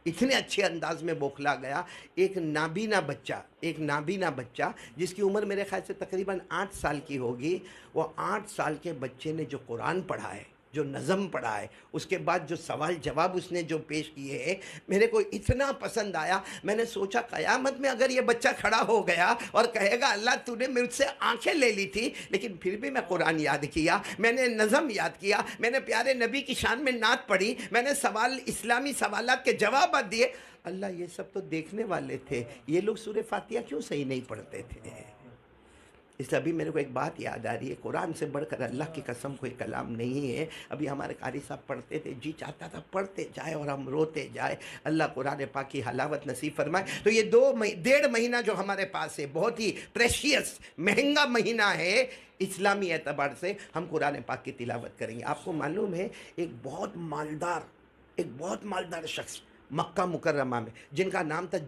اتنے اچھے انداز میں بوکھلا گیا. ایک نابینا بچہ جس کی عمر میرے خیال سے تقریباً 8 سال کی ہوگی، وہ 8 سال کے بچے نے جو قرآن پڑھا ہے، جو نظم پڑھا ہے، اس کے بعد جو سوال جواب اس نے جو پیش کیے ہیں، میرے کو اتنا پسند آیا. میں نے سوچا قیامت میں اگر یہ بچہ کھڑا ہو گیا اور کہے گا اللہ تو نے مجھ سے آنکھیں لے لی تھی لیکن پھر بھی میں قرآن یاد کیا، میں نے نظم یاد کیا، میں نے پیارے نبی کی شان میں نعت پڑھی، میں نے اسلامی سوالات کے جوابات دیے. اللہ یہ سب تو دیکھنے والے تھے، یہ لوگ سورہ فاتحہ کیوں صحیح نہیں پڑھتے تھے؟ اس لیے ابھی میرے کو ایک بات یاد آ رہی ہے، قرآن سے بڑھ کر اللہ کی قسم کوئی کلام نہیں ہے. ابھی ہمارے قاری صاحب پڑھتے تھے، جی چاہتا تھا پڑھتے جائے اور ہم روتے جائے. اللہ قرآن پاک کی حلاوت نصیب فرمائے. تو یہ 1.5 مہینہ جو ہمارے پاس ہے، بہت ہی پریشیس مہنگا مہینہ ہے اسلامی اعتبار سے. ہم قرآن پاک کی تلاوت کریں گے. آپ کو معلوم ہے ایک بہت مالدار شخص مکہ مکرمہ میں جن کا نام تھا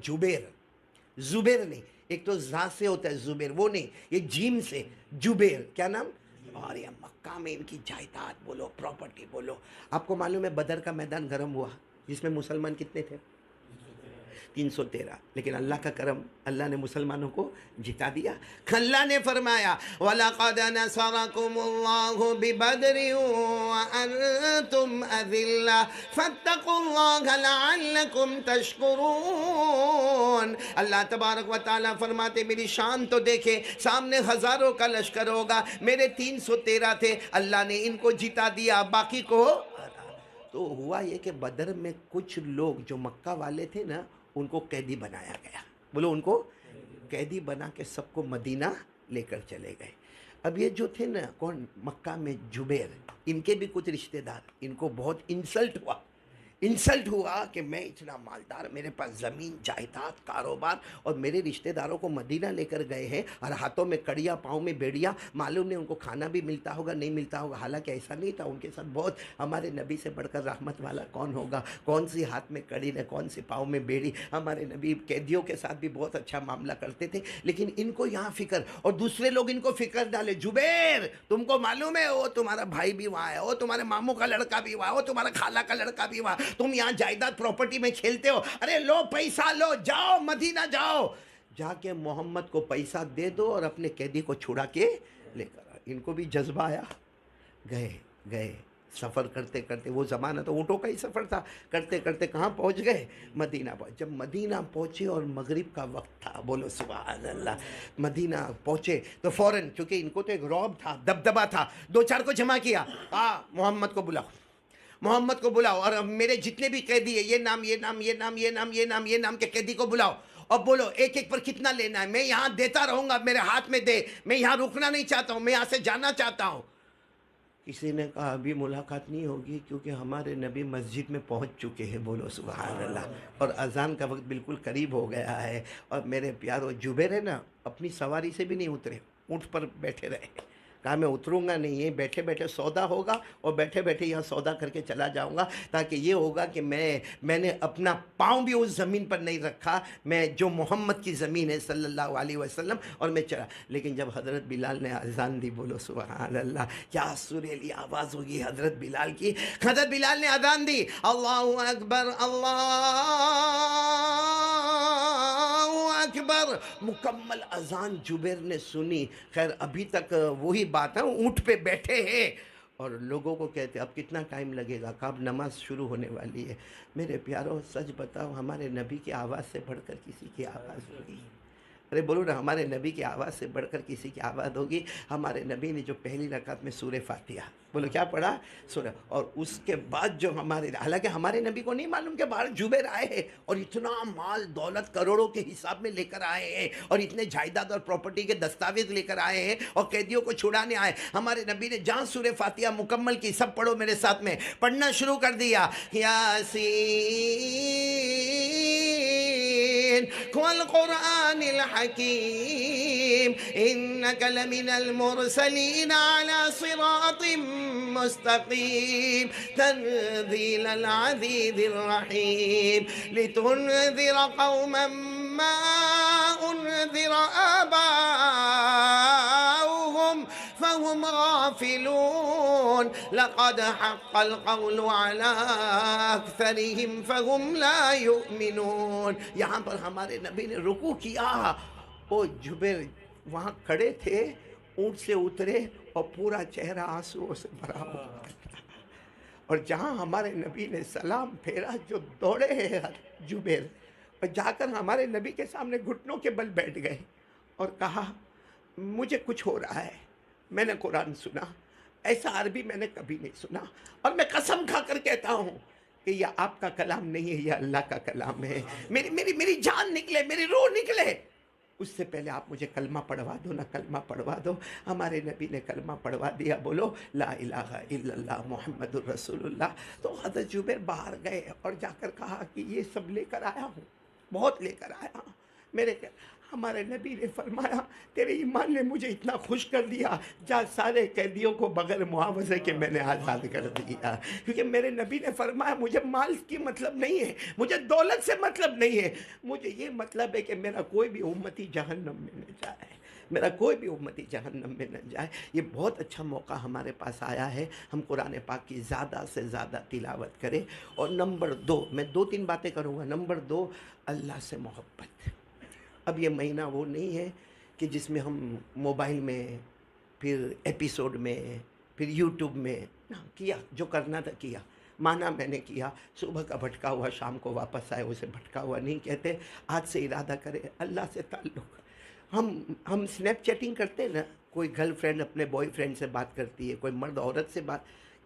زبیر نہیں، ایک تو زا سے ہوتا ہے زبیر، وہ نہیں، یہ جیم سے جبیر. کیا نام؟ اور یہ مکہ میں ان کی جائیداد بولو، پراپرٹی بولو. آپ کو معلوم ہے بدر کا میدان گرم ہوا جس میں مسلمان کتنے تھے؟ 313. لیکن اللہ کا کرم، اللہ نے مسلمانوں کو جتا دیا. اللہ نے فرمایا وَلَقَدْ نَصَرَكُمُ اللَّهُ بِبَدْرٍ وَأَنْتُمْ أَذِلَّةٌ فَاتَّقُوا اللَّهَ لَعَلَّكُمْ تَشْكُرُونَ. اللہ تبارک و تعالیٰ فرماتے میری شان تو دیکھے، سامنے ہزاروں کا لشکر ہوگا، میرے 313 تھے، اللہ نے ان کو جتا دیا، باقی کو. تو ہوا یہ کہ بدر میں کچھ لوگ جو مکہ والے تھے نا، ان کو قیدی بنایا گیا. بولو، ان کو قیدی بنا کے سب کو مدینہ لے کر چلے گئے. اب یہ جو تھے نا، کون؟ مکہ میں جبیر، ان کے بھی کچھ رشتہ دار، ان کو بہت انسلٹ ہوا کہ میں اتنا مالدار، میرے پاس زمین جائیداد کاروبار، اور میرے رشتہ داروں کو مدینہ لے کر گئے ہیں اور ہاتھوں میں کڑیا، پاؤں میں بیڑیا. معلوم نہیں ان کو کھانا بھی ملتا ہوگا نہیں ملتا ہوگا. حالانکہ ایسا نہیں تھا، ان کے ساتھ بہت، ہمارے نبی سے بڑھ کر رحمت والا کون ہوگا؟ کون سی ہاتھ میں کڑی نے، کون سی پاؤں میں بیڑی. ہمارے نبی قیدیوں کے ساتھ بھی بہت اچھا معاملہ کرتے تھے. لیکن ان کو یہاں فکر، اور دوسرے لوگ ان کو فکر ڈالے، جبیر تم کو معلوم ہے وہ تمہارا بھائی بھی وہاں ہے، وہ تمہارے ماموں کا لڑکا بھی وہاں، وہ تمہارا خالہ کا لڑکا بھی وہاں، تم یہاں جائیداد پراپرٹی میں کھیلتے ہو. ارے لو پیسہ لو، جاؤ مدینہ، جاؤ جا کے محمد کو پیسہ دے دو اور اپنے قیدی کو چھڑا کے لے کر. ان کو بھی جذبہ آیا، گئے سفر کرتے کرتے، وہ زمانہ تو اونٹوں کا ہی سفر تھا، کرتے کرتے کہاں پہنچ گئے؟ مدینہ. جب مدینہ پہنچے اور مغرب کا وقت تھا، بولو سبحان اللہ، مدینہ پہنچے تو فوراً، چونکہ ان کو تو ایک رعب تھا، دبدبا تھا، 2-4 کو جمع کیا، محمد کو بلاؤ اور میرے جتنے بھی قیدی ہیں، یہ نام کے قیدی کو بلاؤ اور بولو ایک ایک پر کتنا لینا ہے. میں یہاں دیتا رہوں گا، میرے ہاتھ میں دے، میں یہاں رکنا نہیں چاہتا ہوں، میں یہاں سے جانا چاہتا ہوں. کسی نے کہا ابھی ملاقات نہیں ہوگی کیونکہ ہمارے نبی مسجد میں پہنچ چکے ہیں. بولو سبحان اللہ. اور اذان کا وقت بالکل قریب ہو گیا ہے. اور میرے پیارو جبیر ہے نا، اپنی سواری سے بھی نہیں اترے، اونٹ پر بیٹھے رہے. کہا میں اتروں گا نہیں، یہ بیٹھے بیٹھے سودا ہوگا اور بیٹھے بیٹھے یہاں سودا کر کے چلا جاؤں گا، تاکہ یہ ہوگا کہ میں نے اپنا پاؤں بھی اس زمین پر نہیں رکھا، میں جو محمد کی زمین ہے صلی اللہ علیہ وسلم، اور میں چلا. لیکن جب حضرت بلال نے اذان دی، بولو سبحان اللہ، کیا سریلی آواز ہوگی حضرت بلال کی. حضرت بلال نے اذان دی، اللہ اکبر اکبر، مکمل اذان جبیر نے سنی. خیر ابھی تک وہی بات ہے، اونٹ پہ بیٹھے ہیں اور لوگوں کو کہتے اب کتنا ٹائم لگے گا، کب نماز شروع ہونے والی ہے. میرے پیاروں سچ بتاؤ، ہمارے نبی کی آواز سے بڑھ کر کسی کی آواز ہوگی؟ ارے بولو نا، ہمارے نبی کی آواز سے بڑھ کر کسی کی آواز ہوگی؟ ہمارے نبی نے جو پہلی رکعت میں سورہ فاتحہ، بولو کیا پڑھا؟ سورہ. اور اس کے بعد جو حالانکہ ہمارے نبی کو نہیں معلوم کہ باہر جبیر آئے ہیں اور اتنا مال دولت کروڑوں کے حساب میں لے کر آئے ہیں اور اتنے جائیداد اور پراپرٹی کے دستاویز لے کر آئے ہیں اور قیدیوں کو چھڑانے آئے. ہمارے نبی نے جہاں سورہ فاتحہ مکمل کی، سب پڑھو میرے ساتھ میں، پڑھنا شروع کر دیا، یاسین والقرآن الحکیم انک لمن المرسلین علی صراط مستقیم تنزیل العزیز الرحیم لتنذر قوما ما انذر آباؤهم فهم هم غافلون لقد حق القول على أكثرهم فهم لا يؤمنون. یہاں پر ہمارے نبی نے رکوع کیا، وہ جبیر وہاں کھڑے تھے، اونٹ سے اترے اور پورا چہرہ آنسوؤں سے بھرا ہوا تھا، اور جہاں ہمارے نبی نے سلام پھیرا جو دوڑے ہیں جبیر، اور جا کر ہمارے نبی کے سامنے گھٹنوں کے بل بیٹھ گئے اور کہا مجھے کچھ ہو رہا ہے، میں نے قرآن سنا، ایسا عربی میں نے کبھی نہیں سنا، اور میں قسم کھا کر کہتا ہوں کہ یہ آپ کا کلام نہیں ہے، یہ اللہ کا کلام ہے، میری جان نکلے، میری روح نکلے، اس سے پہلے آپ مجھے کلمہ پڑھوا دو نا، کلمہ پڑھوا دو. ہمارے نبی نے کلمہ پڑھوا دیا، بولو لا الہ الا اللہ محمد الرسول اللہ. تو حضرت جبیر باہر گئے اور جا کر کہا کہ یہ سب لے کر آیا ہوں، بہت لے کر آیا ہوں. ہمارے نبی نے فرمایا تیرے ایمان نے مجھے اتنا خوش کر دیا، جا سارے قیدیوں کو بغیر معاوضے کے میں نے آزاد کر دیا. کیونکہ میرے نبی نے فرمایا مجھے مال کی مطلب نہیں ہے، مجھے دولت سے مطلب نہیں ہے، مجھے یہ مطلب ہے کہ میرا کوئی بھی امتی جہنم میں نہ جائے، میرا کوئی بھی امتی جہنم میں نہ جائے. یہ بہت اچھا موقع ہمارے پاس آیا ہے، ہم قرآن پاک کی زیادہ سے زیادہ تلاوت کریں. اور نمبر 2، میں 2-3 باتیں کروں گا. نمبر 2، اللہ سے محبت. اب یہ مہینہ وہ نہیں ہے کہ جس میں ہم موبائل میں، پھر ایپیسوڈ میں، پھر یوٹیوب میں کیا جو کرنا تھا کیا. مانا میں نے کیا، صبح کا بھٹکا ہوا شام کو واپس آئے، اسے بھٹکا ہوا نہیں کہتے. آج سے ارادہ کرے اللہ سے تعلق. ہم سنیپ چیٹنگ کرتے ہیں نا، کوئی گرل فرینڈ اپنے بوائے فرینڈ سے بات کرتی ہے، کوئی مرد عورت سے بات،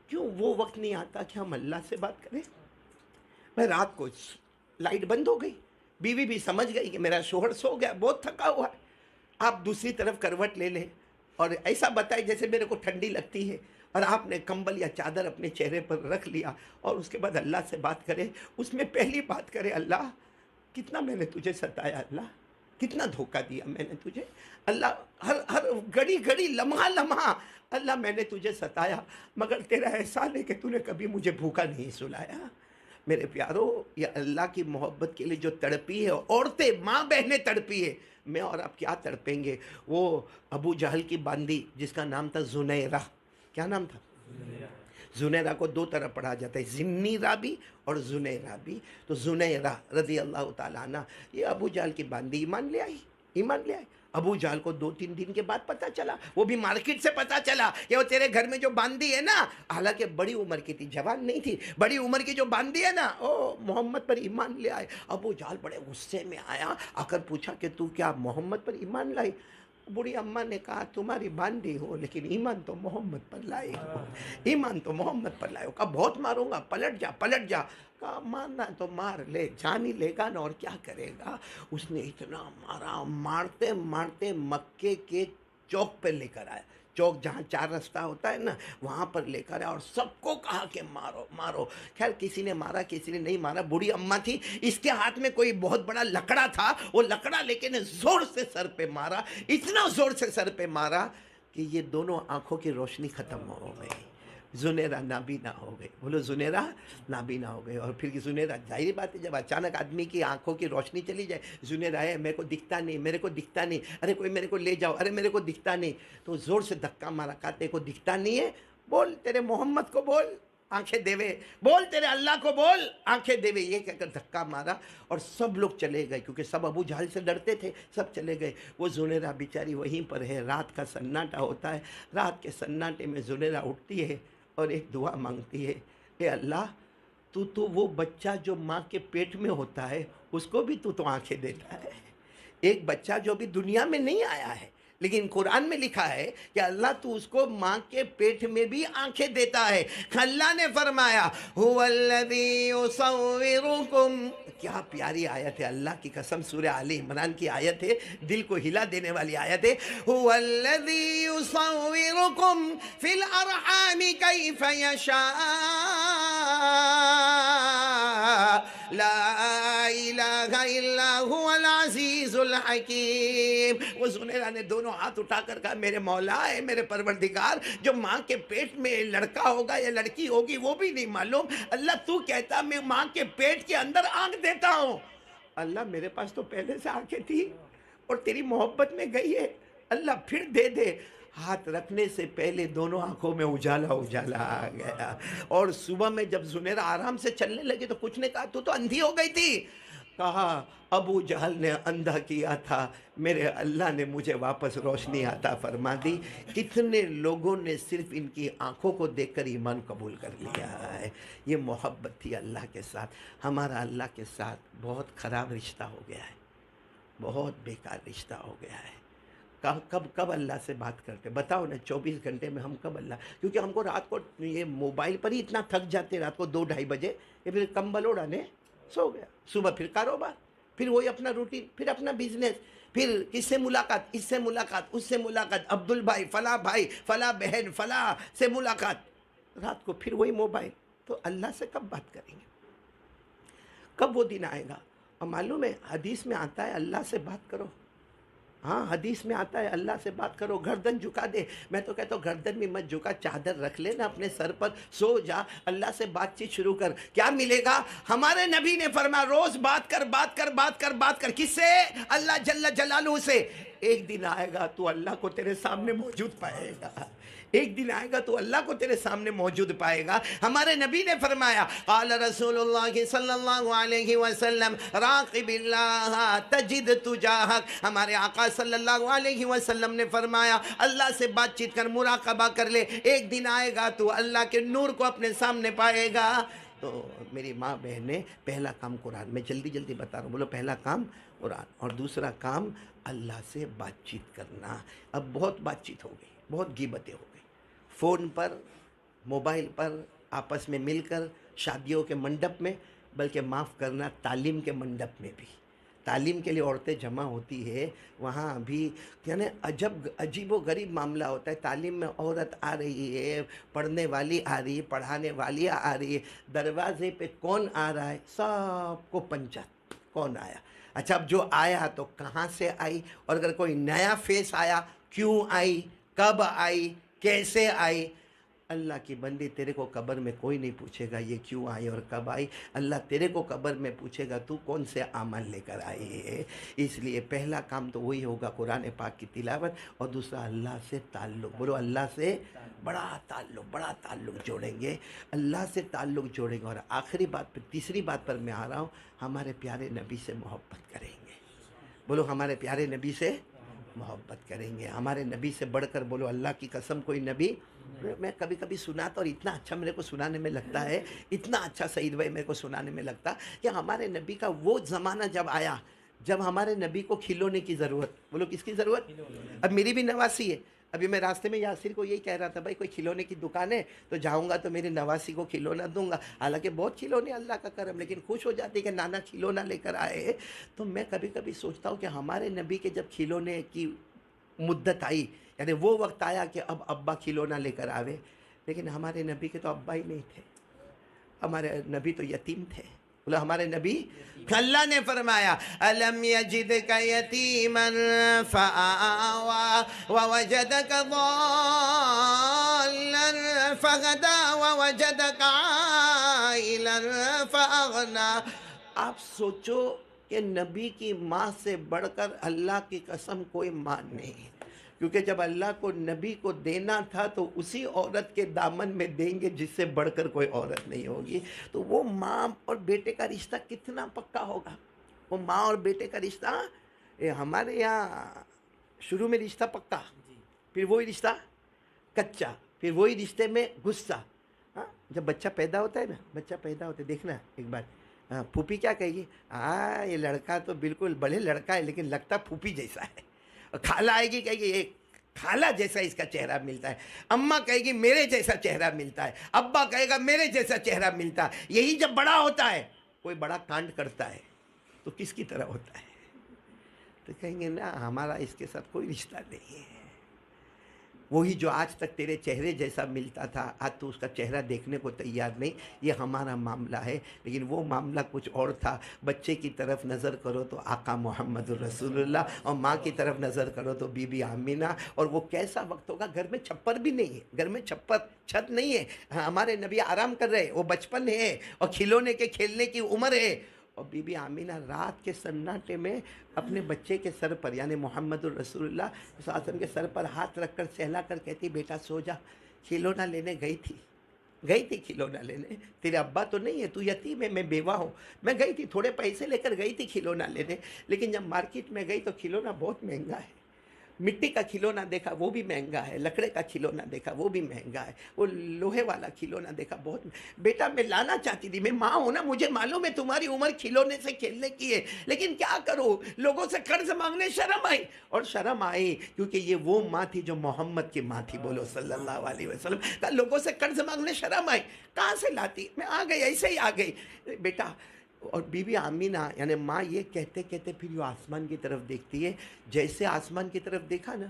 کیوں وہ وقت نہیں آتا کہ ہم اللہ سے بات کریں؟ میں رات کو لائٹ بند ہو گئی، بیوی بھی سمجھ گئی کہ میرا شوہر سو گیا، بہت تھکا ہوا ہے، آپ دوسری طرف کروٹ لے لیں اور ایسا بتائیں جیسے میرے کو ٹھنڈی لگتی ہے، اور آپ نے کمبل یا چادر اپنے چہرے پر رکھ لیا، اور اس کے بعد اللہ سے بات کریں. اس میں پہلی بات کرے اللہ کتنا میں نے تجھے ستایا، اللہ کتنا دھوکہ دیا میں نے تجھے، اللہ ہر گھڑی گھڑی لمحہ لمحہ اللہ میں نے تجھے ستایا، مگر تیرا احسان ہے کہ تو نے کبھی مجھے بھوکا نہیں سلایا. میرے پیارو، یہ اللہ کی محبت کے لیے جو تڑپی ہے، عورتیں ماں بہنیں تڑپی ہے، میں اور آپ کیا تڑپیں گے. وہ ابو جہل کی باندی جس کا نام تھا زنیرہ، کیا نام تھا؟ زنیرہ کو 2 طرح پڑھا جاتا ہے، زنیرہ بھی اور زنیرہ بھی. تو زنیرہ رضی اللہ تعالیٰ عنہ یہ ابو جہل کی باندی ایمان لے آئی. ابو جہل کو 2-3 دن کے بعد پتہ چلا، وہ بھی مارکیٹ سے پتہ چلا کہ وہ تیرے گھر میں جو باندی ہے نا، حالانکہ بڑی عمر کی تھی، جوان نہیں تھی، بڑی عمر کی جو باندی ہے نا، محمد پر ایمان لے آئے. ابو جہل بڑے غصے میں آیا، آ کر پوچھا کہ تو کیا محمد پر ایمان لائی؟ بوڑھی اماں نے کہا تمہاری باندی ہو لیکن ایمان تو محمد پر لائے ہو، ایمان تو محمد پر لائے ہو. کہا بہت ماروں گا، پلٹ جا. کہا مارنا تو مار لے، جان ہی لے گا نا، اور کیا کرے گا. اس نے اتنا مارا، مارتے مارتے مکے کے چوک پہ لے کر آیا، چوک جہاں 4 رستہ ہوتا ہے نا، وہاں پر لے کر آیا اور سب کو کہا کہ مارو مارو. خیر کسی نے مارا، کسی نے نہیں مارا. بوڑھی اماں تھی، اس کے ہاتھ میں کوئی بہت بڑا لکڑا تھا، وہ لکڑا لے کے نے زور سے سر پہ مارا، اتنا زور سے سر پہ مارا کہ یہ دونوں آنکھوں کی روشنی ختم ہو گئی. زنیرہ نابینا ہو گئی. بولو زنیرہ نابینا ہو گئی. اور پھر زنیرہ، ظاہری بات ہے جب اچانک آدمی کی آنکھوں کی روشنی چلی جائے، زنیرہ ہے میرے کو دکھتا نہیں، میرے کو دکھتا نہیں، ارے کوئی میرے کو لے جاؤ، ارے میرے کو دکھتا نہیں. تو زور سے دھکا مارا، کہا تیرے کو دکھتا نہیں ہے، بول تیرے محمد کو بول آنکھیں دیوے، بول تیرے اللہ کو بول آنکھیں دیوے. یہ کہہ کر دھکا مارا اور سب لوگ چلے گئے، کیونکہ سب ابو جہل سے ڈرتے تھے، سب چلے گئے. وہ زنیرہ بیچاری وہیں پر ہے. رات کا سناٹا ہوتا ہے، رات کے سناٹے میں زنیرہ اٹھتی ہے اور ایک دعا مانگتی ہے، اے اللہ تو وہ بچہ جو ماں کے پیٹ میں ہوتا ہے اس کو بھی تو آنکھیں دیتا ہے. ایک بچہ جو بھی دنیا میں نہیں آیا ہے لیکن قرآن میں لکھا ہے کہ اللہ تو اس کو ماں کے پیٹ میں بھی آنکھیں دیتا ہے. اللہ نے فرمایا هو الذی یصورکم، کیا پیاری آیت ہے، اللہ کی قسم سورہ آل عمران کی آیت ہے، دل کو ہلا دینے والی آیت ہے. هو الذی یصورکم فی الارحام کیف یشاء لا الہ الا هو العزیز الحکیم. وہ زنیرہ نے دونوں ہاتھ اٹھا کر کہا میرے مولا ہے، میرے پروردگار، جو ماں کے پیٹ میں لڑکا ہوگا یا لڑکی ہوگی وہ بھی نہیں معلوم، اللہ تو کہتا میں ماں کے پیٹ کے اندر آنکھ دیتا ہوں. اللہ میرے پاس تو پہلے سے آنکھیں تھی اور تیری محبت میں گئی ہے، اللہ پھر دے دے. ہاتھ رکھنے سے پہلے دونوں آنکھوں میں اجالا اجالا آ گیا، اور صبح میں جب زنیرہ آرام سے چلنے لگی تو کچھ نے کہا تو اندھی ہو گئی تھی. کہا ابو جہل نے اندھا کیا تھا، میرے اللہ نے مجھے واپس روشنی عطا فرما دی. کتنے لوگوں نے صرف ان کی آنکھوں کو دیکھ کر ایمان قبول کر لیا ہے. یہ محبت تھی اللہ کے ساتھ. ہمارا اللہ کے ساتھ بہت خراب رشتہ ہو گیا ہے، بہت بیکار رشتہ ہو گیا ہے. کب اللہ سے بات کرتے؟ بتاؤ نا، 24 گھنٹے میں ہم کب اللہ، کیونکہ ہم کو رات کو یہ موبائل پر ہی اتنا تھک جاتے، رات کو 2-2:30 بجے کہ پھر کمبل اوڑھانے سو گیا. صبح پھر کاروبار، پھر وہی اپنا روٹین، پھر اپنا بزنس، پھر کس سے ملاقات، اس سے ملاقات، اس سے ملاقات، عبد البھائی، فلاں بہن، فلاں سے ملاقات، رات کو پھر وہی موبائل. تو اللہ سے کب بات کریں گے؟ کب وہ دن آئے گا؟ اور معلوم ہے حدیث میں آتا ہے اللہ سے بات کرو. ہاں حدیث میں آتا ہے اللہ سے بات کرو، گردن جھکا دے. میں تو کہتا ہوں گردن بھی مت جھکا، چادر رکھ لے نا اپنے سر پر، سو جا، اللہ سے بات چیت شروع کر. کیا ملے گا؟ ہمارے نبی نے فرمایا روز بات کر، بات کر، بات کر، بات کر. کس سے؟ اللہ جل جلالہ سے. ایک دن آئے گا تو اللہ کو تیرے سامنے موجود پائے گا. ایک دن آئے گا تو اللہ کو تیرے سامنے موجود پائے گا. ہمارے نبی نے فرمایا قال رسول اللہ صلی اللہ علیہ وسلم راقب اللہ تجد تجاہک. ہمارے آقا صلی اللہ علیہ وسلم نے فرمایا اللہ سے بات چیت کر، مراقبہ کر لے، ایک دن آئے گا تو اللہ کے نور کو اپنے سامنے پائے گا. تو میری ماں بہنیں، پہلا کام قرآن، میں جلدی جلدی بتا رہا ہوں، بولو پہلا کام قرآن، اور دوسرا کام اللہ سے بات چیت کرنا. اب بہت بات چیت ہو گئی، بہت غیبتیں ہو گئی، فون پر، موبائل پر، آپس میں مل کر، شادیوں کے منڈپ میں، بلکہ معاف کرنا تعلیم کے منڈپ میں بھی. تعلیم کے لیے عورتیں جمع ہوتی ہے، وہاں بھی یعنی عجیب و غریب معاملہ ہوتا ہے. تعلیم میں عورت آ رہی ہے، پڑھنے والی آ رہی ہے، پڑھانے والی آ رہی ہے، دروازے پہ کون آ رہا ہے؟ سب کو پنچات کون آیا. اچھا اب جو آیا تو کہاں سے آئی، اور اگر کوئی نیا فیس آیا کیوں آئی، کب آئی، کیسے آئی. اللہ کی بندی، تیرے کو قبر میں کوئی نہیں پوچھے گا یہ کیوں آئی اور کب آئی. اللہ تیرے کو قبر میں پوچھے گا تو کون سے اعمال لے کر آئی ہے. اس لیے پہلا کام تو وہی ہوگا قرآن پاک کی تلاوت، اور دوسرا اللہ سے تعلق. بولو اللہ سے بڑا تعلق جوڑیں گے، اللہ سے تعلق جوڑیں گے. اور آخری بات پہ، تیسری بات پر میں آ رہا ہوں، ہمارے پیارے نبی سے محبت کریں گے. بولو ہمارے پیارے نبی سے محبت کریں گے. ہمارے نبی سے بڑھ کر، بولو اللہ کی قسم کوئی نبی. میں کبھی کبھی سناتا، اور اتنا اچھا میرے کو سنانے میں لگتا ہے، اتنا اچھا سعید بھائی میرے کو سنانے میں لگتا کہ ہمارے نبی کا وہ زمانہ جب آیا جب ہمارے نبی کو کھلونے کی ضرورت. بولو کس کی ضرورت؟ اب میری بھی نواسی ہے. ابھی میں راستے میں یاسر کو یہی کہہ رہا تھا، بھائی کوئی کھلونے کی دکان ہے تو جاؤں گا تو میری نواسی کو کھلونا دوں گا. حالانکہ بہت کھلونے اللہ کا کرم، لیکن خوش ہو جاتے کہ نانا کھلونا لے کر آئے. تو میں کبھی کبھی سوچتا ہوں کہ ہمارے نبی کے جب کھلونے کی مدت آئی، یعنی وہ وقت آیا کہ اب ابا کھلونا لے کر آوے، لیکن ہمارے نبی کے تو ابا ہی نہیں تھے. ہمارے نبی تو یتیم تھے. بولا ہمارے نبی، اللہ نے فرمایا الم یجدک یتیما فآوا ووجدک ضالا فہدی ووجدک عائلا فاغنی. آپ سوچو کہ نبی کی ماں سے بڑھ کر اللہ کی قسم کوئی ماں نہیں، کیونکہ جب اللہ کو نبی کو دینا تھا تو اسی عورت کے دامن میں دیں گے جس سے بڑھ کر کوئی عورت نہیں ہوگی. تو وہ ماں اور بیٹے کا رشتہ کتنا پکا ہوگا. وہ ماں اور بیٹے کا رشتہ، ہمارے یہاں شروع میں رشتہ پکا، پھر وہی رشتہ کچا، پھر وہی رشتے میں غصہ. ہاں جب بچہ پیدا ہوتا ہے نا، بچہ پیدا ہوتا ہے، دیکھنا ایک بار، پھوپھی کیا کہے گی، ہاں یہ لڑکا تو بالکل بڑے لڑکا ہے لیکن لگتا پھوپھی جیسا ہے. اور خالہ آئے گی کہے گی ایک خالہ جیسا اس کا چہرہ ملتا ہے. اماں کہے گی میرے جیسا چہرہ ملتا ہے. ابا کہے گا میرے جیسا چہرہ ملتا ہے. یہی جب بڑا ہوتا ہے، کوئی بڑا کانڈ کرتا ہے تو کس کی طرح ہوتا ہے؟ تو کہیں گے نا ہمارا اس کے ساتھ کوئی رشتہ نہیں ہے. وہی جو آج تک تیرے چہرے جیسا ملتا تھا، آج تو اس کا چہرہ دیکھنے کو تیار نہیں. یہ ہمارا معاملہ ہے. لیکن وہ معاملہ کچھ اور تھا. بچے کی طرف نظر کرو تو آقا محمد الرسول اللہ، اور ماں کی طرف نظر کرو تو بی بی آمینہ. اور وہ کیسا وقت ہوگا، گھر میں چھپر بھی نہیں ہے، گھر میں چھت نہیں ہے. ہمارے نبی آرام کر رہے، وہ بچپن ہے اور کھلونے کے کھیلنے کی عمر ہے. اور بی بی آمینہ رات کے سناٹے میں اپنے بچے کے سر پر یعنی محمد الرسول اللہ صلی اللہ علیہ وسلم کے سر پر ہاتھ رکھ کر سہلا کر کہتی بیٹا سو جا، کھلونا لینے گئی تھی کھلونا لینے، تیرے ابا تو نہیں ہے، تو یتیم ہے، میں بیوہ ہوں، میں گئی تھی تھوڑے پیسے لے کر گئی تھی کھلونا لینے، لیکن جب مارکیٹ میں گئی تو کھلونا بہت مہنگا ہے، مٹی کا کھلونا دیکھا وہ بھی مہنگا ہے، لکڑے کا کھلونا دیکھا وہ بھی مہنگا ہے، وہ لوہے والا کھلونا دیکھا بہت بیٹا میں لانا چاہتی تھی، میں ماں ہوں نا، مجھے معلوم ہے تمہاری عمر کھلونے سے کھیلنے کی ہے، لیکن کیا کروں، لوگوں سے قرض مانگنے شرم آئی، اور شرم آئی کیونکہ یہ وہ ماں تھی جو محمد کی ماں تھی، بولو صلی اللہ علیہ وسلم، کہا لوگوں سے قرض مانگنے شرم آئی، کہاں سے لاتی، میں آ گئی، ایسے ہی آ گئی بیٹا۔ اور بی بی آمینہ یعنی ماں یہ کہتے کہتے پھر یہ آسمان کی طرف دیکھتی ہے، جیسے آسمان کی طرف دیکھا نا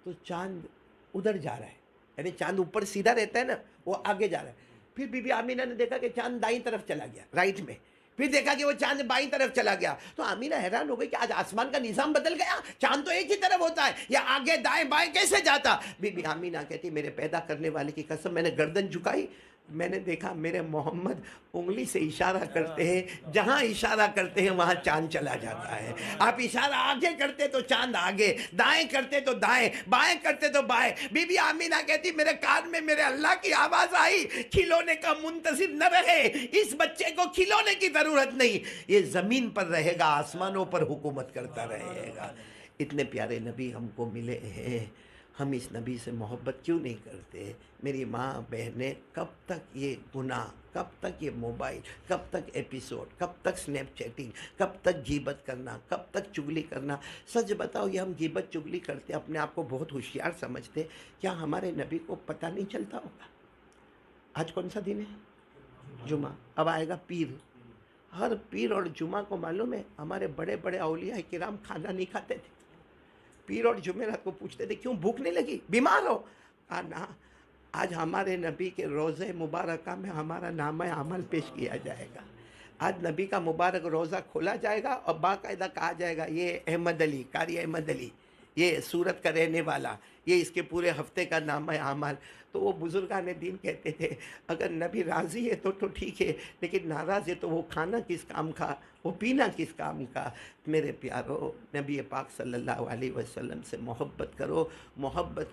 تو چاند ادھر جا رہا ہے، یعنی چاند اوپر سیدھا رہتا ہے نا، وہ آگے جا رہا ہے، پھر بی بی آمینہ نے دیکھا کہ چاند دائیں طرف چلا گیا، رائٹ میں، پھر دیکھا کہ وہ چاند بائیں طرف چلا گیا، تو آمینہ حیران ہو گئی کہ آج آسمان کا نظام بدل گیا، چاند تو ایک ہی طرف ہوتا ہے، یہ آگے دائیں بائیں کیسے جاتا؟ بی بی آمینہ کہتی میرے پیدا کرنے والے کی قسم، میں نے گردن جھکائی، میں نے دیکھا میرے محمد انگلی سے اشارہ کرتے ہیں، جہاں اشارہ کرتے ہیں وہاں چاند چلا جاتا ہے، آپ اشارہ آگے کرتے تو چاند آگے، دائیں کرتے تو دائیں، بائیں کرتے تو بائیں۔ بی بی آمینہ کہتی میرے کان میں میرے اللہ کی آواز آئی، کھلونے کا منتظر نہ رہے، اس بچے کو کھلونے کی ضرورت نہیں، یہ زمین پر رہے گا، آسمانوں پر حکومت کرتا رہے گا۔ اتنے پیارے نبی ہم کو ملے ہیں، ہم اس نبی سے محبت کیوں نہیں کرتے؟ میری ماں بہنیں، کب تک یہ گناہ، کب تک یہ موبائل، کب تک ایپیسوڈ، کب تک سنیپ چیٹنگ، کب تک غیبت کرنا، کب تک چگلی کرنا؟ سچ بتاؤ یہ ہم غیبت چگلی کرتے اپنے آپ کو بہت ہوشیار سمجھتے، کیا ہمارے نبی کو پتہ نہیں چلتا ہوگا؟ آج کون سا دن ہے؟ جمعہ، اب آئے گا پیر، ہر پیر اور جمعہ کو معلوم ہے ہمارے بڑے بڑے اولیاء کرام کھانا نہیں کھاتے تھے، پیر اور جمعرات کو پوچھتے تھے کیوں بھوک نہیں لگی، بیمار ہو؟ کہا نا، آج ہمارے نبی کے روزے مبارکہ میں ہمارا نامہ عمل پیش کیا جائے گا، آج نبی کا مبارک روزہ کھولا جائے گا اور باقاعدہ کہا جائے گا یہ احمد علی، قاری احمد علی، یہ سورت کا رہنے والا، یہ اس کے پورے ہفتے کا نامہ عمل۔ تو وہ بزرگان دین کہتے تھے اگر نبی راضی ہے تو ٹھیک ہے، لیکن ناراض ہے تو وہ کھانا کس کام کا، وہ پینا کس کام کا؟ میرے پیارو، نبی پاک صلی اللہ علیہ وسلم سے محبت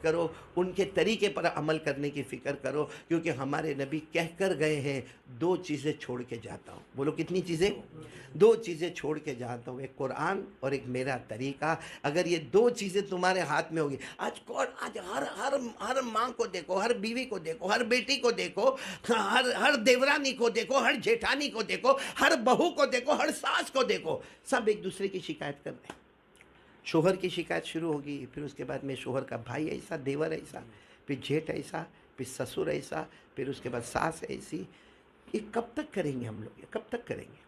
کرو، ان کے طریقے پر عمل کرنے کی فکر کرو، کیونکہ ہمارے نبی کہہ کر گئے ہیں دو چیزیں چھوڑ کے جاتا ہوں، بولو کتنی چیزیں؟ دو چیزیں چھوڑ کے جاتا ہوں، ایک قرآن اور ایک میرا طریقہ، اگر یہ دو چیزیں تمہارے ہاتھ میں ہوگی۔ آج ہر ماں کو دیکھو، ہر بیوی کو دیکھو، ہر بیٹی کو دیکھو، ہر دیورانی کو دیکھو، ہر جیٹھانی کو دیکھو، ہر بہو کو دیکھو، ہر ساس کو دیکھو، سب ایک دوسرے کی شکایت کر رہے ہیں، شوہر کی شکایت شروع ہوگی، پھر اس کے بعد میں شوہر کا بھائی ایسا، دیور ایسا، پھر جیٹھ ایسا، پھر سسر ایسا، پھر اس کے بعد ساس ایسی۔ یہ کب تک کریں گے ہم لوگ؟ یہ کب تک کریں گے؟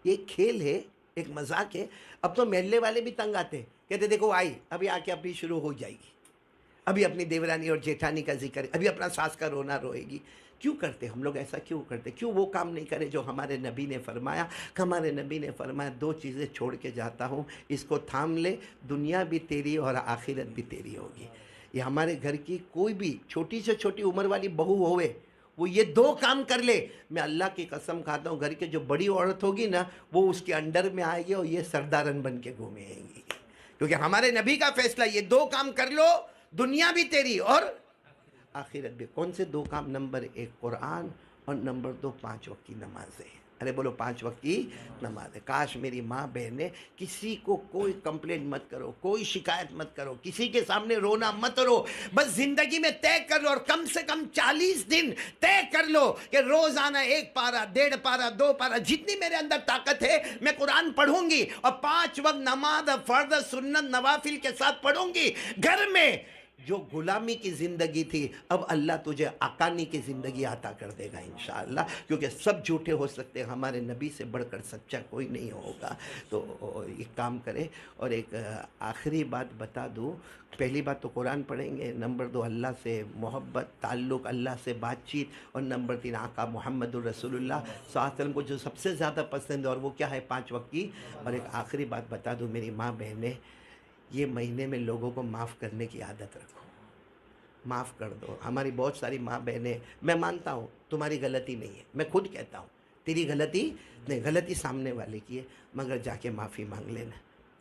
یہ ایک کھیل ہے، ایک مذاق ہے۔ اب تو محلے والے بھی تنگ آتے ہیں، کہتے دیکھو آئی ابھی آ کے ابھی شروع ہو جائے گی، ابھی اپنی دیورانی اور جیٹھانی کا ذکر، ابھی اپنا ساس کا رونا روئے گی۔ کیوں کرتے ہم لوگ ایسا؟ کیوں کرتے؟ کیوں وہ کام نہیں کرے جو ہمارے نبی نے فرمایا؟ ہمارے نبی نے فرمایا دو چیزیں چھوڑ کے جاتا ہوں، اس کو تھام لے، دنیا بھی تیری اور آخرت بھی تیری ہوگی۔ یہ ہمارے گھر کی کوئی بھی چھوٹی سے چھوٹی عمر والی بہو ہوئے، وہ یہ دو کام کر لے، میں اللہ کی قسم کھاتا ہوں گھر کے جو بڑی عورت ہوگی نا وہ اس کے انڈر میں آئے گی اور یہ سردارن بن کے گھومے گی، کیونکہ ہمارے نبی کا فیصلہ یہ دو کام کر لو، دنیا بھی تیری اور آخرت بھی۔ کون سے دو کام؟ نمبر ایک قرآن اور نمبر دو 5 وقت کی نمازیں۔ ارے بولو 5 وقت کی نماز۔ کاش میری ماں بہنیں کسی کو کوئی کمپلینٹ مت کرو، کوئی شکایت مت کرو، کسی کے سامنے رونا مت رو، بس زندگی میں طے کر لو، اور کم سے کم 40 دن طے کر لو کہ روزانہ 1 پارہ، 1.5 پارہ، 2 پارہ، جتنی میرے اندر طاقت ہے میں قرآن پڑھوں گی، اور 5 وقت نماز فرض سنت نوافل کے ساتھ پڑھوں گی۔ گھر میں جو غلامی کی زندگی تھی اب اللہ تجھے آقانی کی زندگی عطا کر دے گا انشاءاللہ، کیونکہ سب جھوٹے ہو سکتے ہیں، ہمارے نبی سے بڑھ کر سچا کوئی نہیں ہوگا۔ تو ایک کام کرے، اور ایک آخری بات بتا دوں، پہلی بات تو قرآن پڑھیں گے، نمبر 2 اللہ سے محبت، تعلق، اللہ سے بات چیت، اور نمبر 3 آقا محمد الرسول اللہ صلی اللہ علیہ وسلم کو جو سب سے زیادہ پسند ہے، اور وہ کیا ہے؟ 5 وقت کی۔ اور ایک آخری بات بتا دوں میری ماں بہنیں، یہ مہینے میں لوگوں کو معاف کرنے کی عادت رکھو، معاف کر دو۔ ہماری بہت ساری ماں بہنیں، میں مانتا ہوں تمہاری غلطی نہیں ہے، میں خود کہتا ہوں تیری غلطی نہیں، غلطی سامنے والے کی ہے، مگر جا کے معافی مانگ لینا،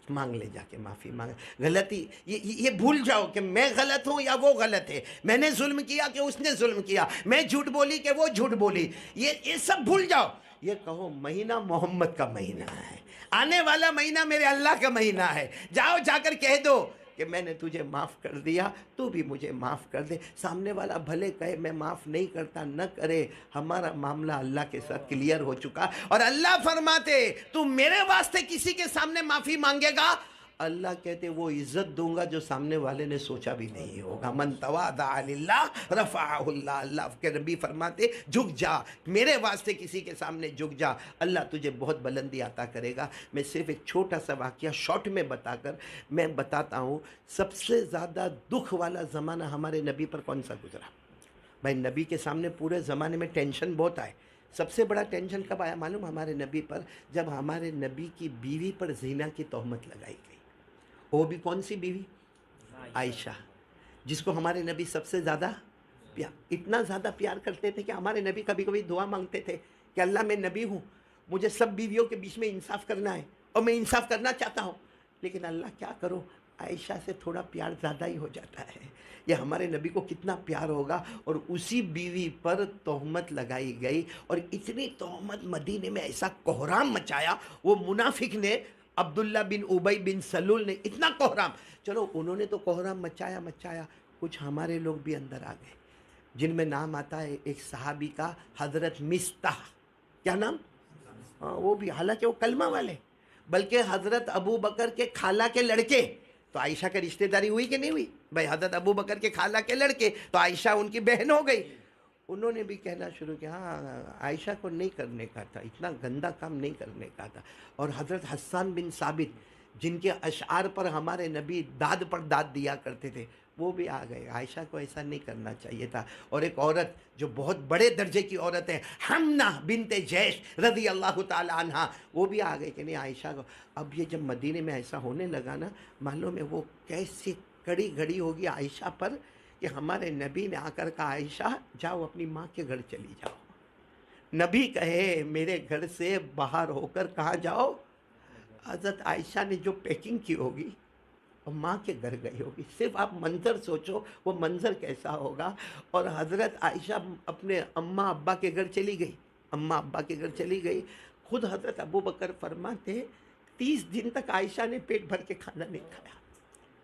مانگ لے، جا کے معافی مانگ. غلطی یہ بھول جاؤ کہ میں غلط ہوں یا وہ غلط ہے، میں نے ظلم کیا کہ اس نے ظلم کیا، میں جھوٹ بولی کہ وہ جھوٹ بولی، یہ سب بھول جاؤ. یہ کہو مہینہ محمد کا مہینہ ہے، آنے والا مہینہ میرے اللہ کا مہینہ ہے. جاؤ جا کر کہہ دو کہ میں نے تجھے معاف کر دیا، تو بھی مجھے معاف کر دے. سامنے والا بھلے کہے میں معاف نہیں کرتا، نہ کرے، ہمارا معاملہ اللہ کے ساتھ کلیئر ہو چکا. اور اللہ فرماتے تو میرے واسطے کسی کے سامنے معافی مانگے گا، اللہ کہتے وہ عزت دوں گا جو سامنے والے نے سوچا بھی نہیں ہوگا. من تواضع للہ رفعہ اللہ. اللہ کے نبی فرماتے جھک جا، میرے واسطے کسی کے سامنے جھک جا، اللہ تجھے بہت بلندی عطا کرے گا. میں صرف ایک چھوٹا سا واقعہ شارٹ میں بتا کر میں بتاتا ہوں. سب سے زیادہ دکھ والا زمانہ ہمارے نبی پر کون سا گزرا؟ بھائی نبی کے سامنے پورے زمانے میں ٹینشن بہت آئے. سب سے بڑا ٹینشن کب آیا معلوم؟ ہمارے نبی پر، جب ہمارے نبی کی بیوی پر زنا کی تہمت لگائی گئی. وہ بھی کون سی بیوی؟ عائشہ، جس کو ہمارے نبی سب سے زیادہ اتنا زیادہ پیار کرتے تھے کہ ہمارے نبی کبھی کبھی دعا مانگتے تھے کہ اللہ میں نبی ہوں، مجھے سب بیویوں کے بیچ میں انصاف کرنا ہے اور میں انصاف کرنا چاہتا ہوں، لیکن اللہ کیا کروں، عائشہ سے تھوڑا پیار زیادہ ہی ہو جاتا ہے. یہ ہمارے نبی کو کتنا پیار ہوگا. اور اسی بیوی پر تہمت لگائی گئی، اور اتنی تہمت مدینے میں ایسا کوہرام مچایا، وہ منافق نے، عبداللہ بن ابی بن سلول نے اتنا کوہرام. چلو انہوں نے تو کوہرام مچایا، کچھ ہمارے لوگ بھی اندر آ گئے، جن میں نام آتا ہے ایک صحابی کا حضرت مستح. کیا نام؟ وہ بھی، حالانکہ وہ کلمہ والے، بلکہ حضرت ابو بکر کے خالہ کے لڑکے. تو عائشہ کے رشتہ داری ہوئی کہ نہیں ہوئی؟ بھائی حضرت ابو بکر کے خالہ کے لڑکے، تو عائشہ ان کی بہن ہو گئی. انہوں نے بھی کہنا شروع کیا، ہاں عائشہ کو نہیں کرنے کا تھا، اتنا گندا کام نہیں کرنے کا تھا. اور حضرت حسان بن ثابت، جن کے اشعار پر ہمارے نبی داد پر داد دیا کرتے تھے، وہ بھی آ گئے، عائشہ کو ایسا نہیں کرنا چاہیے تھا. اور ایک عورت جو بہت بڑے درجے کی عورت ہے، حمنہ بنت جیش رضی اللہ تعالی عنہ، وہ بھی آ گئے کہ نہیں عائشہ کو. اب یہ جب مدینے میں ایسا ہونے لگا نا، معلوم ہے وہ کیسی کڑی گھڑی ہوگی عائشہ پر، کہ ہمارے نبی نے آ کر کہا عائشہ جاؤ اپنی ماں کے گھر چلی جاؤ. نبی کہے میرے گھر سے باہر ہو کر کہاں جاؤ؟ حضرت عائشہ نے جو پیکنگ کی ہوگی، اور ماں کے گھر گئی ہوگی. صرف آپ منظر سوچو وہ منظر کیسا ہوگا. اور حضرت عائشہ اپنے اماں ابا کے گھر چلی گئی، اماں ابا کے گھر چلی گئی. خود حضرت ابو بکر فرماتے 30 دن تک عائشہ نے پیٹ بھر کے کھانا نہیں کھایا،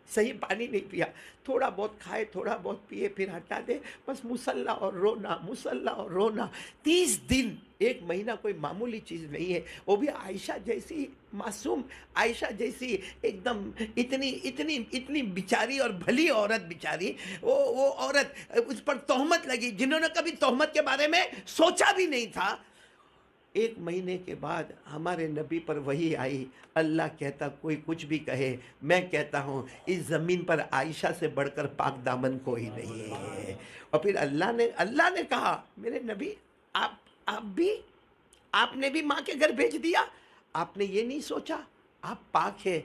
صحیح پانی نہیں پیا، تھوڑا بہت کھائے، تھوڑا بہت پیے، پھر ہٹا دے، بس مصلی اور رونا، مصلی اور رونا. 30 دن، ایک مہینہ کوئی معمولی چیز نہیں ہے. وہ بھی عائشہ جیسی معصوم، عائشہ جیسی ایک دم اتنی بیچاری اور بھلی عورت، بیچاری وہ عورت، اس پر تہمت لگی جنہوں نے کبھی تہمت کے بارے میں سوچا بھی نہیں تھا. ایک مہینے کے بعد ہمارے نبی پر وحی آئی. اللہ کہتا کوئی کچھ بھی کہے، میں کہتا ہوں اس زمین پر عائشہ سے بڑھ کر پاک دامن کوئی نہیں ہے. اور پھر اللہ نے کہا میرے نبی آپ نے بھی ماں کے گھر بھیج دیا، آپ نے یہ نہیں سوچا آپ پاک ہے،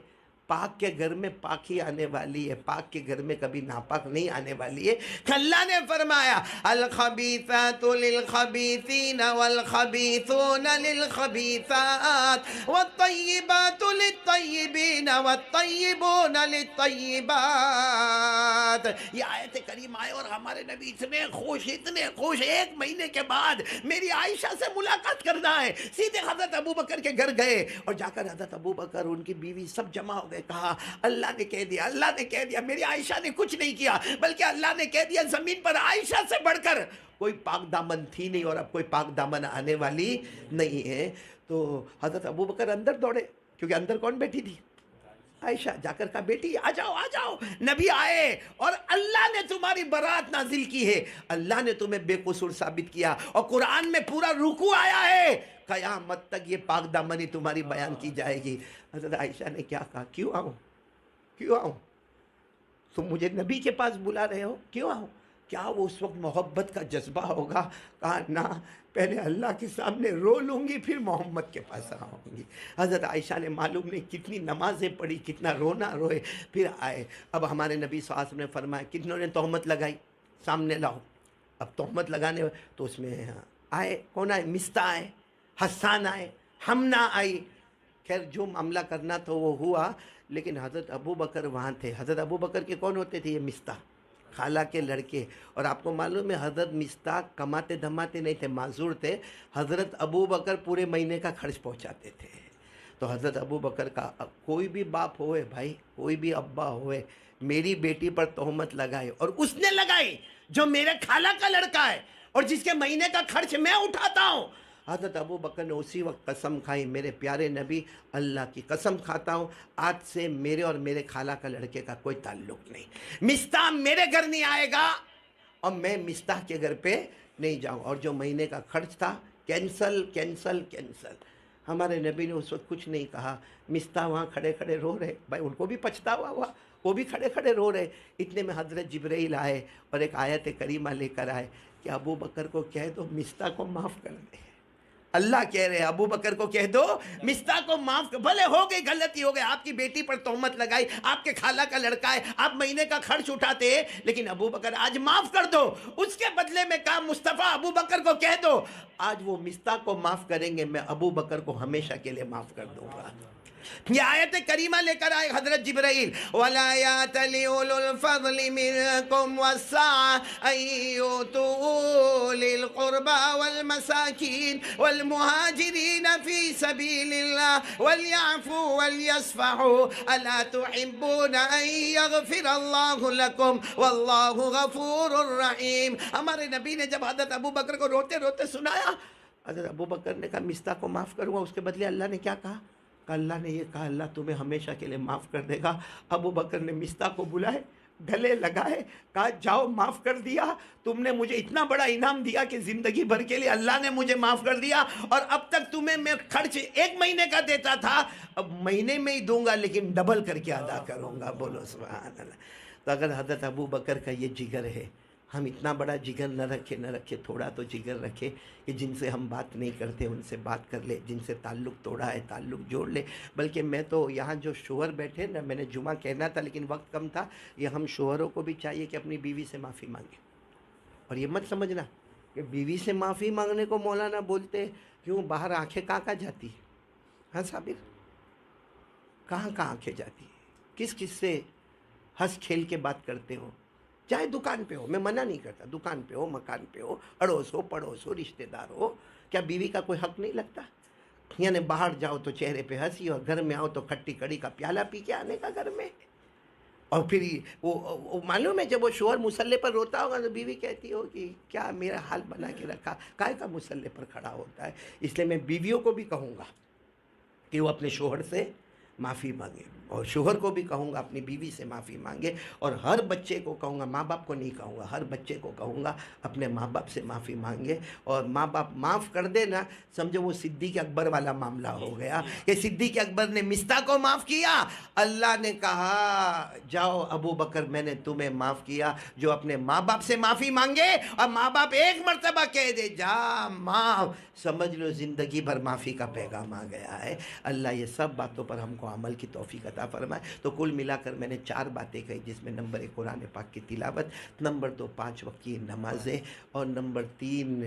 پاک کے گھر میں پاکی آنے والی ہے، پاک کے گھر میں کبھی ناپاک نہیں آنے والی ہے. اللہ نے فرمایا الخبیثات للخبیثین والخبیثون للخبیثات والطیبات للطیبین والطیبون للطیبات. یہ آیت کریم آئے اور ہمارے نبی اتنے خوش، ایک مہینے کے بعد میری عائشہ سے ملاقات کرنا ہے. سیدھے حضرت ابو بکر کے گھر گئے، اور جا کر حضرت ابو بکر، ان کی بیوی سب جمع ہو گئے. کہا اللہ نے کہہ دیا میری عائشہ نے کچھ نہیں کیا، بلکہ اللہ نے کہہ دیا زمین پر عائشہ سے بڑھ کر کوئی پاک دامن تھی نہیں، اور اب کوئی پاک دامن آنے والی نہیں ہے. تو حضرت ابو بکر اندر دوڑے، کیونکہ اندر کون بیٹھی تھی؟ عائشہ. جا کر کہا بیٹی آ جاؤ، نبی آئے اور اللہ نے تمہاری برات نازل کی ہے، اللہ نے تمہیں بے قصور ثابت کیا، اور قرآن میں پورا رکوع آیا ہے، قیامت تک یہ پاک دامنی تمہاری بیان کی جائے گی. حضرت عائشہ نے کیا کہا، کیوں آؤں؟ تم مجھے نبی کے پاس بلا رہے ہو، کیوں آؤں؟ کیا وہ اس وقت محبت کا جذبہ ہوگا؟ کہا نہ، پہلے اللہ کے سامنے رو لوں گی، پھر محمد کے پاس آؤں گی. حضرت عائشہ نے معلوم نہیں کتنی نمازیں پڑھی، کتنا رونا روئے، پھر آئے. اب ہمارے نبی صلی اللہ علیہ وسلم نے فرمایا کتنوں نے تہمت لگائی سامنے لاؤ. اب تہمت لگانے تو اس میں آئے، کون آئے؟ مستح آئے. حسان آئے، حمنا آئی، خیر جو معاملہ کرنا تو وہ ہوا، لیکن حضرت ابو بکر وہاں تھے۔ حضرت ابو بکر کے کون ہوتے تھے؟ یہ مستح، خالہ کے لڑکے۔ اور آپ کو معلوم ہے حضرت مستح کماتے دھماتے نہیں تھے، معذور تھے، حضرت ابو بکر پورے مہینے کا خرچ پہنچاتے تھے۔ تو حضرت ابو بکر کا کوئی بھی باپ ہوئے بھائی، کوئی بھی ابا ہوئے، میری بیٹی پر تہمت لگائے اور اس نے لگائی جو میرے خالہ کا لڑکا ہے اور جس کے مہینے کا خرچ میں اٹھاتا ہوں، حضرت ابو بکر نے اسی وقت قسم کھائی، میرے پیارے نبی اللہ کی قسم کھاتا ہوں آج سے میرے اور میرے خالہ کا لڑکے کا کوئی تعلق نہیں، مستح میرے گھر نہیں آئے گا اور میں مستح کے گھر پہ نہیں جاؤں۔ اور جو مہینے کا خرچ تھا کینسل کینسل کینسل۔ ہمارے نبی نے اس وقت کچھ نہیں کہا، مستح وہاں کھڑے کھڑے رو رہے، بھائی ان کو بھی پچھتاوا ہوا، وہ بھی کھڑے کھڑے رو رہے۔ اتنے میں حضرت جبرائیل آئے اور ایک آیت کریمہ لے کر آئے کہ ابو بکر کو کہہ دو مستح کو معاف کر دے۔ اللہ کہہ رہے ہیں ابو بکر کو کہہ دو مستح کو معاف کر، بھلے ہو گئی غلطی ہو گئی، آپ کی بیٹی پر تہمت لگائی، آپ کے خالہ کا لڑکا ہے، آپ مہینے کا خرچ اٹھاتے، لیکن ابو بکر آج معاف کر دو۔ اس کے بدلے میں کہا مصطفیٰ ابو بکر کو کہہ دو آج وہ مستح کو معاف کریں گے، میں ابو بکر کو ہمیشہ کے لیے معاف کر دوں گا۔ یہ آیت کریمہ لے کر آئے حضرت جبرائیل، وَلَا يَأْتَلِ أُولُو الْفَضْلِ مِنْكُمْ وَالسَّعَةِ أَنْ يُؤْتُوا أُولِي الْقُرْبَى وَالْمَسَاكِينَ وَالْمُهَاجِرِينَ فِي سَبِيلِ اللَّهِ وَلْيَعْفُوا وَلْيَصْفَحُوا أَلَا تُحِبُّونَ أَنْ يَغْفِرَ اللَّهُ لَكُمْ وَاللَّهُ غَفُورٌ رَحِيمٌ۔ ہمارے نبی نے جب حضرت ابو بکر کو روتے روتے سنایا، حضرت ابو بکر نے کہا مستح کو معاف کروں گا، اس کے بدلے اللہ نے کیا کہا؟ کہ اللہ نے یہ کہا اللہ تمہیں ہمیشہ کے لیے معاف کر دے گا۔ ابو بکر نے مستح کو بلائے، گلے لگائے، کہا جاؤ معاف کر دیا، تم نے مجھے اتنا بڑا انعام دیا کہ زندگی بھر کے لیے اللہ نے مجھے معاف کر دیا، اور اب تک تمہیں میں خرچ ایک مہینے کا دیتا تھا، اب مہینے میں ہی دوں گا لیکن ڈبل کر کے ادا کروں گا۔ بولو سبحان اللہ۔ تو اگر حضرت ابو بکر کا یہ جگر ہے، ہم اتنا بڑا جگر نہ رکھے، تھوڑا تو جگر رکھے کہ جن سے ہم بات نہیں کرتے ان سے بات کر لے، جن سے تعلق توڑا ہے تعلق جوڑ لے۔ بلکہ میں تو یہاں جو شوہر بیٹھے نا، میں نے جمعہ کہنا تھا لیکن وقت کم تھا، یہ ہم شوہروں کو بھی چاہیے کہ اپنی بیوی سے معافی مانگیں، اور یہ مت سمجھنا کہ بیوی سے معافی مانگنے کو مولانا بولتے کیوں، باہر آنکھیں کہاں جاتی؟ ہاں صابر، کہاں آنکھیں جاتی؟ کس سے ہنس کھیل کے بات کرتے ہو؟ چاہے دکان پہ ہو، میں منع نہیں کرتا، دکان پہ ہو، مکان پہ ہو، اڑوس ہو پڑوس ہو، رشتہ دار ہو، کیا بیوی کا کوئی حق نہیں لگتا؟ یعنی باہر جاؤ تو چہرے پہ ہنسی اور گھر میں آؤ تو کھٹی کڑی کا پیالہ پی کے آنے کا گھر میں۔ اور پھر وہ معلوم ہے جب وہ شوہر مصلے پر روتا ہوگا تو بیوی کہتی ہوگی کیا میرا حال بنا کے رکھا، کائے کا مصلے پر کھڑا ہوتا ہے۔ اس لیے میں بیویوں کو بھی کہوں گا کہ وہ اپنے شوہر سے معافی مانگے، اور شوہر کو بھی کہوں گا اپنی بیوی سے معافی مانگے، اور ہر بچے کو کہوں گا، ماں باپ کو نہیں کہوں گا، ہر بچے کو کہوں گا اپنے ماں باپ سے معافی مانگے، اور ماں باپ معاف کر دے نا، سمجھو وہ صدیق اکبر والا معاملہ ہو گیا کہ صدیق اکبر نے مستح کو معاف کیا، اللہ نے کہا جاؤ ابو بکر میں نے تمہیں معاف کیا، جو اپنے ماں باپ سے معافی مانگے اور ماں باپ ایک مرتبہ کہہ دے جا معاف، سمجھ لو زندگی بھر معافی کا پیغام آ گیا ہے۔ اللہ یہ سب باتوں پر ہم کو عمل کی توفیق عطا فرمائے۔ تو کل ملا کر میں نے 4 باتیں کہی، جس میں نمبر 1 قرآن پاک کی تلاوت، نمبر 2 5 وقت کی نمازیں، اور نمبر 3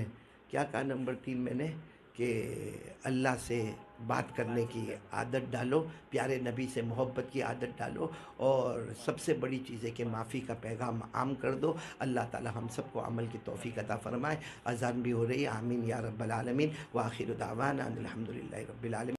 کیا کہا؟ نمبر 3 میں نے کہ اللہ سے بات کرنے کی عادت ڈالو، پیارے نبی سے محبت کی عادت ڈالو، اور سب سے بڑی چیز ہے کہ معافی کا پیغام عام کر دو۔ اللہ تعالی ہم سب کو عمل کی توفیق عطا فرمائے۔ اذان بھی ہو رہی ہے، آمین یا رب العالمین، وآخر دعوانا ان الحمدللہ رب العالمین۔